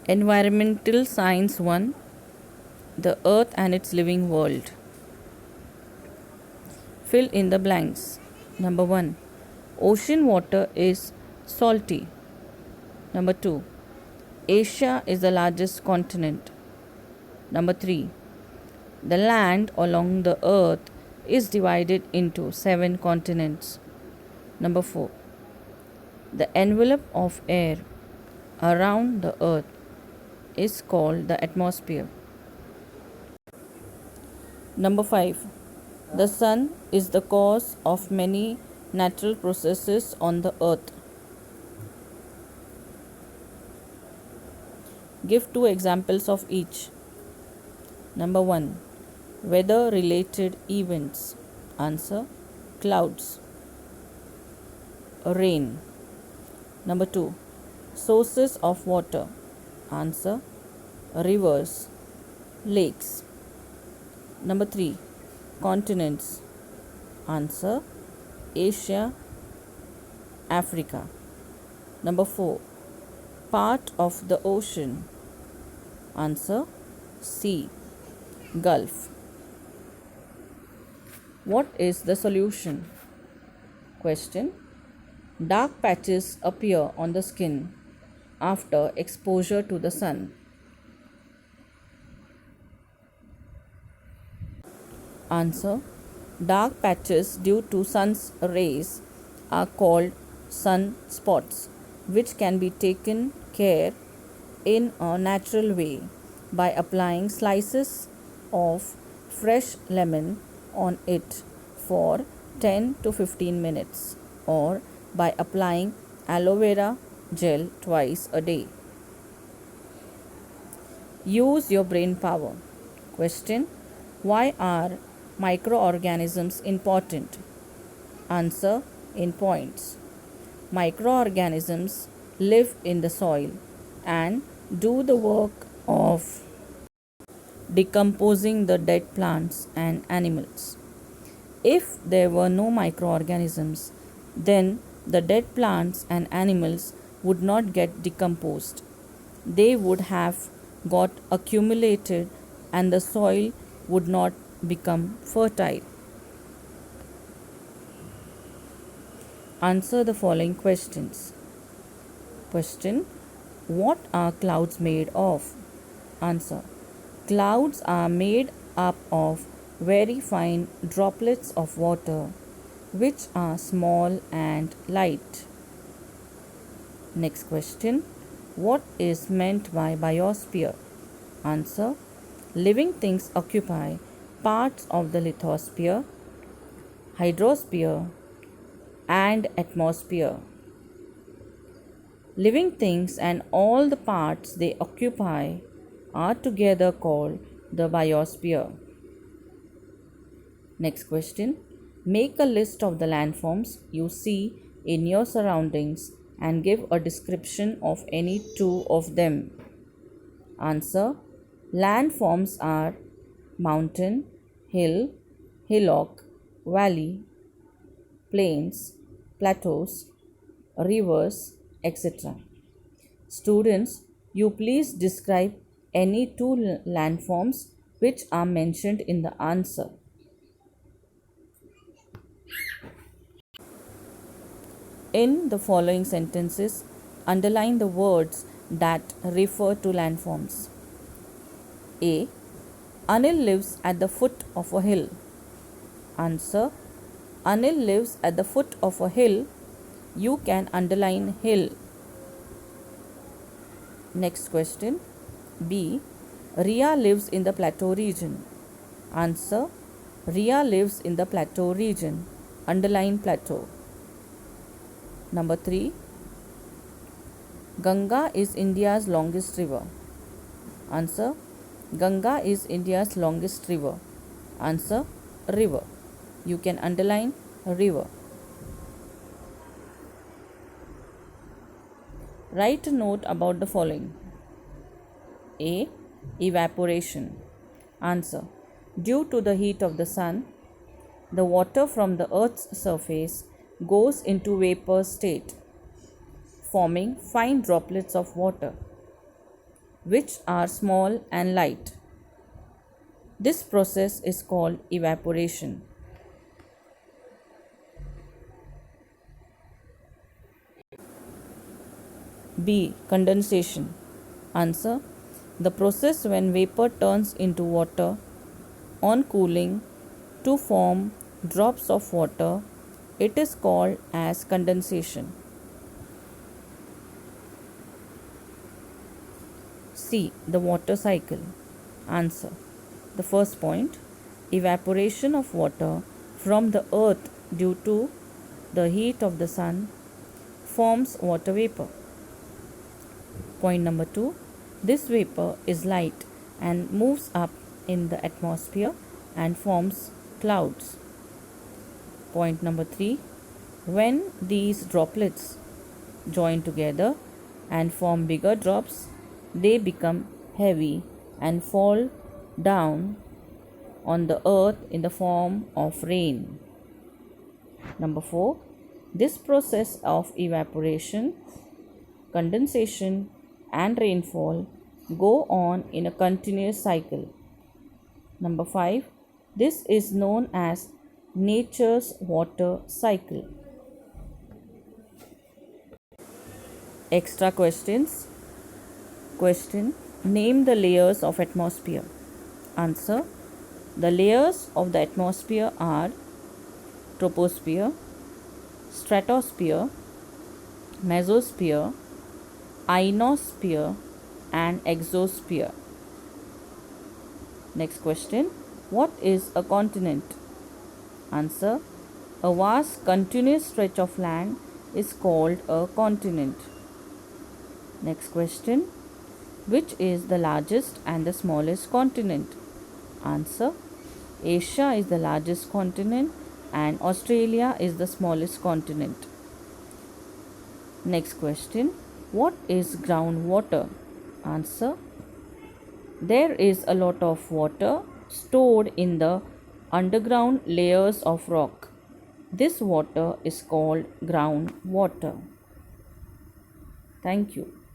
Environmental Science 1, The Earth and its Living World. Fill in the blanks. Number 1. Ocean water is salty. Number 2. Asia is the largest continent. Number 3. The land along the earth is divided into 7 continents. Number 4. The envelope of air around the earth is called the atmosphere. Number 5. The sun is the cause of many natural processes on the earth. Give 2 examples of each. Number 1. Weather related events. Answer: clouds. Rain. Number 2. Sources of water. Answer: rivers, lakes. Number 3. Continents. Answer: Asia, Africa. Number 4. Part of the ocean. Answer: sea, Gulf. What is the solution? Question: dark patches appear on the skin after exposure to the sun. Answer: dark patches due to sun's rays are called sun spots, which can be taken care in a natural way by applying slices of fresh lemon on it for 10 to 15 minutes, or by applying aloe vera gel twice a day. Use your brain power. Question: why are microorganisms important? Answer in points. Microorganisms live in the soil and do the work of decomposing the dead plants and animals. If there were no microorganisms, then the dead plants and animals would not get decomposed. They would have got accumulated and the soil would not become fertile. Answer the following questions. Question: what are clouds made of? Answer: clouds are made up of very fine droplets of water which are small and light. Next question: what is meant by biosphere? Answer: living things occupy parts of the lithosphere, hydrosphere, and atmosphere. Living things and all the parts they occupy are together called the biosphere. Next question: make a list of the landforms you see in your surroundings and give a description of any 2 of them. Answer: landforms are mountain, hill, hillock, valley, plains, plateaus, rivers, etc. Students, you please describe any 2 landforms which are mentioned in the answer. In the following sentences, underline the words that refer to landforms. A. Anil lives at the foot of a hill. Answer: Anil lives at the foot of a hill. You can underline hill. Next question. B. Ria lives in the plateau region. Answer: Ria lives in the plateau region. Underline plateau. Number 3. Ganga is India's longest river. Answer: Ganga is India's longest river. Answer: river. You can underline river. Write a note about the following. A. Evaporation. Answer: due to the heat of the sun, the water from the earth's surface goes into vapor state, forming fine droplets of water. which are small and light. This process is called evaporation. B. Condensation. Answer. The process when vapor turns into water on cooling to form drops of water. It is called as condensation. C. The water cycle. Answer. The first point, evaporation of water from the earth due to the heat of the sun forms water vapor. Point number 2, this vapor is light and moves up in the atmosphere and forms clouds. Point number 3, when these droplets join together and form bigger drops, they become heavy and fall down on the earth in the form of rain. Number 4, this process of evaporation, condensation, and rainfall go on in a continuous cycle. Number 5, this is known as nature's water cycle. Extra questions. Question: name the layers of atmosphere. Answer: the layers of the atmosphere are troposphere, stratosphere, mesosphere, ionosphere, and exosphere. Next question: what is a continent? Answer: a vast continuous stretch of land is called a continent. Next question: which is the largest and the smallest continent? Answer: Asia is the largest continent and Australia is the smallest continent. Next question: what is groundwater? Answer: there is a lot of water stored in the underground layers of rock. This water is called groundwater. Thank you.